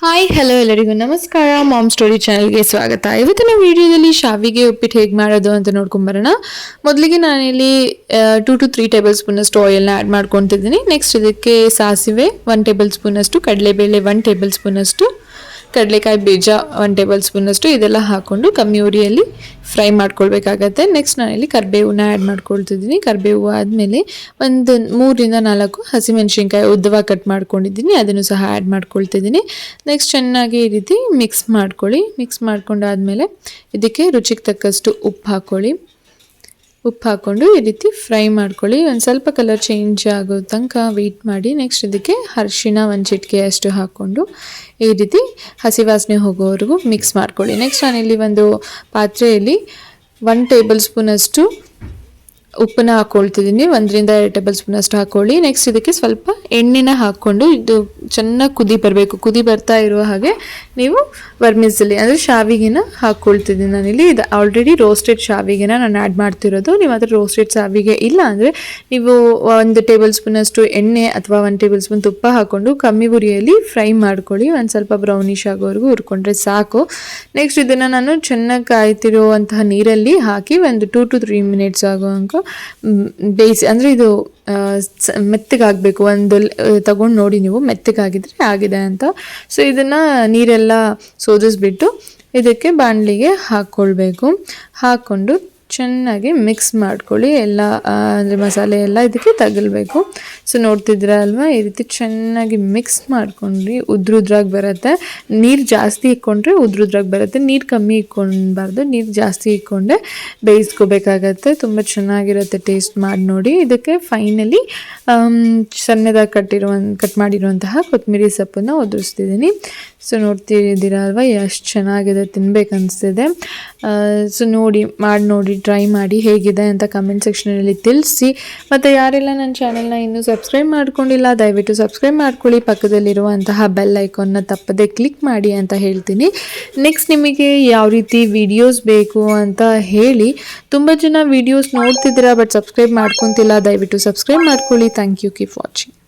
Hi hello ಎಲ್ಲರಿಗೂ ನಮಸ್ಕಾರ. Ma'am story ಚಾನಲ್ಗೆ ಸ್ವಾಗತ. ಇವತ್ತಿನ ವಿಡಿಯೋದಲ್ಲಿ ಶಾವಿಗೆ ಉಪ್ಪಿಟ್ಟು ಹೇಗೆ ಮಾಡೋದು ಅಂತ ನೋಡ್ಕೊಂಬರೋಣ. ಮೊದಲಿಗೆ ನಾನಿಲ್ಲಿ 2 to 3 ಟೇಬಲ್ ಸ್ಪೂನಷ್ಟು ಆಯಿಲ್ನ ಆ್ಯಡ್ ಮಾಡ್ಕೊತಿದ್ದೀನಿ. ನೆಕ್ಸ್ಟ್ ಇದಕ್ಕೆ ಸಾಸಿವೆ 1 ಟೇಬಲ್ ಸ್ಪೂನಷ್ಟು, ಕಡಲೆಬೇಳೆ 1 ಟೇಬಲ್ ಸ್ಪೂನಷ್ಟು, ಕಡಲೆಕಾಯಿ ಬೀಜ 1 ಟೇಬಲ್ ಸ್ಪೂನಷ್ಟು ಇದೆಲ್ಲ ಹಾಕ್ಕೊಂಡು ಕಮ್ಮಿ ಉರಿಯಲ್ಲಿ ಫ್ರೈ ಮಾಡ್ಕೊಳ್ಬೇಕಾಗತ್ತೆ. ನೆಕ್ಸ್ಟ್ ನಾನಿಲ್ಲಿ ಕರಿಬೇವನ್ನ ಆ್ಯಡ್ ಮಾಡ್ಕೊಳ್ತಿದ್ದೀನಿ. ಕರಿಬೇವು ಆದಮೇಲೆ ಒಂದು 3 ರಿಂದ 4 ಹಸಿಮೆಣಸಿನ್ಕಾಯಿ ಉದ್ದವಾಗಿ ಕಟ್ ಮಾಡ್ಕೊಂಡಿದ್ದೀನಿ, ಅದನ್ನು ಸಹ ಆ್ಯಡ್ ಮಾಡ್ಕೊಳ್ತಿದ್ದೀನಿ. ನೆಕ್ಸ್ಟ್ ಚೆನ್ನಾಗಿ ಈ ರೀತಿ ಮಿಕ್ಸ್ ಮಾಡ್ಕೊಳ್ಳಿ. ಮಿಕ್ಸ್ ಮಾಡ್ಕೊಂಡಾದ್ಮೇಲೆ ಇದಕ್ಕೆ ರುಚಿಗೆ ತಕ್ಕಷ್ಟು ಉಪ್ಪು ಹಾಕ್ಕೊಳ್ಳಿ. ಉಪ್ಪು ಹಾಕ್ಕೊಂಡು ಈ ರೀತಿ ಫ್ರೈ ಮಾಡ್ಕೊಳ್ಳಿ. ಒಂದು ಸ್ವಲ್ಪ ಕಲರ್ ಚೇಂಜ್ ಆಗೋ ತನಕ ವೆಯ್ಟ್ ಮಾಡಿ. ನೆಕ್ಸ್ಟ್ ಇದಕ್ಕೆ ಅರಿಶಿಣ 1 ಚಿಟಿಕೆ ಅಷ್ಟು ಹಾಕ್ಕೊಂಡು ಈ ರೀತಿ ಹಸಿ ವಾಸನೆ ಹೋಗೋವರೆಗೂ ಮಿಕ್ಸ್ ಮಾಡ್ಕೊಳ್ಳಿ. ನೆಕ್ಸ್ಟ್ ನಾನಿಲ್ಲಿ ಒಂದು ಪಾತ್ರೆಯಲ್ಲಿ 1 ಟೇಬಲ್ ಸ್ಪೂನಷ್ಟು ಉಪ್ಪನ್ನ ಹಾಕ್ಕೊಳ್ತಿದ್ದೀನಿ. 1 ರಿಂದ 2 ಟೇಬಲ್ ಸ್ಪೂನ್ ಅಷ್ಟು ಹಾಕ್ಕೊಳ್ಳಿ. ನೆಕ್ಸ್ಟ್ ಇದಕ್ಕೆ ಸ್ವಲ್ಪ ಎಣ್ಣೆನ ಹಾಕ್ಕೊಂಡು ಇದು ಚೆನ್ನಾಗಿ ಕುದಿ ಬರಬೇಕು. ಕುದಿ ಬರ್ತಾ ಇರುವ ಹಾಗೆ ನೀವು ವರ್ಮಿಸಲಿ ಅಂದರೆ ಶಾವಿಗೆನ ಹಾಕ್ಕೊಳ್ತಿದ್ದೀನಿ. ನಾನಿಲ್ಲಿ ಇದು ಆಲ್ರೆಡಿ ರೋಸ್ಟೆಡ್ ಶಾವಿಗೆನ ನಾನು ಆ್ಯಡ್ ಮಾಡ್ತಿರೋದು. ನಿಮ್ಮ ಹತ್ರ ರೋಸ್ಟೆಡ್ ಶಾವಿಗೆ ಇಲ್ಲ ಅಂದರೆ ನೀವು 1 ಟೇಬಲ್ ಸ್ಪೂನಷ್ಟು ಎಣ್ಣೆ ಅಥವಾ 1 ಟೇಬಲ್ ಸ್ಪೂನ್ ತುಪ್ಪ ಹಾಕ್ಕೊಂಡು ಕಮ್ಮಿ ಉರಿಯಲ್ಲಿ ಫ್ರೈ ಮಾಡ್ಕೊಳ್ಳಿ. ಒಂದು ಸ್ವಲ್ಪ ಬ್ರೌನಿಶ್ ಆಗೋವರೆಗೂ ಹುರ್ಕೊಂಡ್ರೆ ಸಾಕು. ನೆಕ್ಸ್ಟ್ ಇದನ್ನು ನಾನು ಚೆನ್ನಾಗಿ ಕಾಯ್ತಿರುವಂತಹ ನೀರಲ್ಲಿ ಹಾಕಿ ಒಂದು 2 to 3 ಮಿನಿಟ್ಸ್ ಆಗುವಂಗೆ ಬೇಯಿಸಿ. ಅಂದರೆ ಇದು ಮೆತ್ತಗಾಗಬೇಕು. ಒಂದು ತಗೊಂಡು ನೋಡಿ ನೀವು, ಮೆತ್ತಗಾಗಿದ್ರೆ ಆಗಿದೆ ಅಂತ. ಸೊ ಇದನ್ನು ನೀರೆಲ್ಲ ಸೋದಿಸ್ಬಿಟ್ಟು ಇದಕ್ಕೆ ಬಾಣಲಿಗೆ ಹಾಕ್ಕೊಳ್ಬೇಕು. ಹಾಕ್ಕೊಂಡು ಚೆನ್ನಾಗಿ ಮಿಕ್ಸ್ ಮಾಡ್ಕೊಳ್ಳಿ. ಎಲ್ಲ ಅಂದರೆ ಮಸಾಲೆ ಎಲ್ಲ ಇದಕ್ಕೆ ತಗಲ್ಬೇಕು. ಸೊ ನೋಡ್ತಿದ್ದೀರಾ ಅಲ್ವಾ, ಈ ರೀತಿ ಚೆನ್ನಾಗಿ ಮಿಕ್ಸ್ ಮಾಡ್ಕೊಂಡ್ರಿ ಉದ್ರುದ್ರಾಗಿ ಬರುತ್ತೆ. ನೀರು ಜಾಸ್ತಿ ಇಕ್ಕೊಂಡ್ರೆ ಉದ್ರುದ್ರಾಗಿ ಬರುತ್ತೆ. ನೀರು ಕಮ್ಮಿ ಇಕ್ಕೊಳ್ಬಾರ್ದು, ನೀರು ಜಾಸ್ತಿ ಇಕ್ಕೊಂಡೆ ಬೇಯಿಸ್ಕೋಬೇಕಾಗತ್ತೆ. ತುಂಬ ಚೆನ್ನಾಗಿರುತ್ತೆ. ಟೇಸ್ಟ್ ಮಾಡಿ ನೋಡಿ. ಇದಕ್ಕೆ ಫೈನಲಿ ಸಣ್ಣದಾಗಿ ಕಟ್ ಮಾಡಿರುವಂತಹ ಕೊತ್ತಂಬರಿ ಸೊಪ್ಪನ್ನು ಉದುರಿಸ್ತಿದ್ದೀನಿ. ಸೊ ನೋಡ್ತಿದ್ದೀರಾ ಅಲ್ವಾ, ಎಷ್ಟು ಚೆನ್ನಾಗಿದೆ, ತಿನ್ಬೇಕನ್ನಿಸ್ತಿದೆ. ಸೊ ಮಾಡಿ ನೋಡಿ, ಟ್ರೈ ಮಾಡಿ ಹೇಗಿದೆ ಅಂತ ಕಮೆಂಟ್ ಸೆಕ್ಷನಲ್ಲಿ ತಿಳಿಸಿ. ಮತ್ತು ಯಾರೆಲ್ಲ ನನ್ನ ಚಾನಲ್ನ ಇನ್ನೂ ಸಬ್ಸ್ಕ್ರೈಬ್ ಮಾಡ್ಕೊಂಡಿಲ್ಲ ದಯವಿಟ್ಟು ಸಬ್ಸ್ಕ್ರೈಬ್ ಮಾಡ್ಕೊಳ್ಳಿ. ಪಕ್ಕದಲ್ಲಿರುವಂತಹ ಬೆಲ್ ಐಕಾನ್ನ ತಪ್ಪದೆ ಕ್ಲಿಕ್ ಮಾಡಿ ಅಂತ ಹೇಳ್ತೀನಿ. ನೆಕ್ಸ್ಟ್ ನಿಮಗೆ ಯಾವ ರೀತಿ ವಿಡಿಯೋಸ್ ಬೇಕು ಅಂತ ಹೇಳಿ. ತುಂಬ ಜನ ವಿಡಿಯೋಸ್ ನೋಡ್ತಿದ್ದೀರಾ ಬಟ್ ಸಬ್ಸ್ಕ್ರೈಬ್ ಮಾಡ್ಕೊತಿಲ್ಲ, ದಯವಿಟ್ಟು ಸಬ್ಸ್ಕ್ರೈಬ್ ಮಾಡ್ಕೊಳ್ಳಿ. Thank you. Keep watching.